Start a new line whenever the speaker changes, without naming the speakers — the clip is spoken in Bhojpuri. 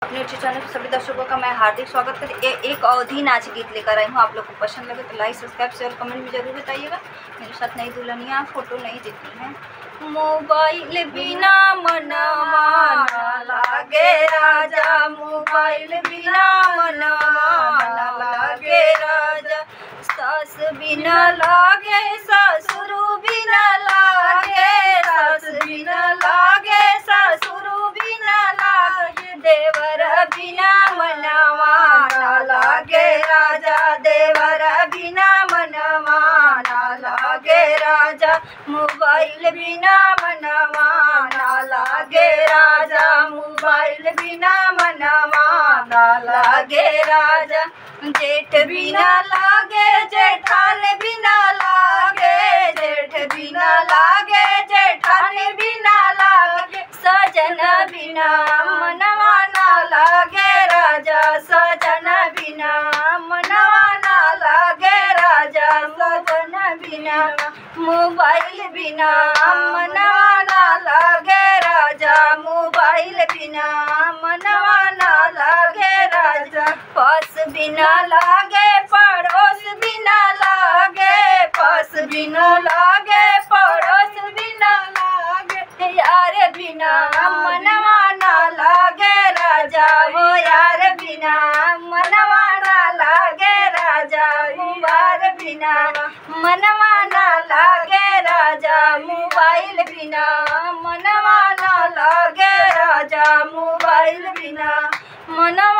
अपने यूट्यूब चैनल पर सभी दर्शकों का मैं हार्दिक स्वागत करती एक अवधि नाच गीत लेकर आई हूँ। आप लोग को पसंद लगे तो लाइक सब्सक्राइब शेयर कमेंट में जरूर बताइएगा। मेरे साथ नई दुल्हनिया फोटो नहीं देती हैं। मोबाइल बिना मनवा न लागे राजा, मोबाइल बिना मनवा न लागे राजा, सास बिना लागे ससुर बिना लागे, सास बिना लागे ससुर बिना लागे, देवर बिना मनवा न लागे राजा, देवर बिना मनवा न लागे राजा, मोबाइल बिना मनवा न लागे राजा, मोबाइल बिना मनवा न लागे राजा, जेठ बिना लागे जेठान बिना लागे, जेठ बिना लागे जेठान बिना लागे, सजन बिना मनवा न लागे राजा, सजन बिना मनवा न लागे राजा, सजन बिना, मोबाइल बिना मनवा न लागे राजा, मोबाइल बिना मनवा न लागे राजा, पास बिना लागे पड़ोस बिना लागे, पास बिना लागे पड़ोस बिना लागे, यार बिना मनवा न लागे राजा, वो यार बिना मनवा न लागे राजा, यार बिना मनवा न लागे राजा, मोबाइल बिना मनवा न लागे राजा, मोबाइल बिना मनवा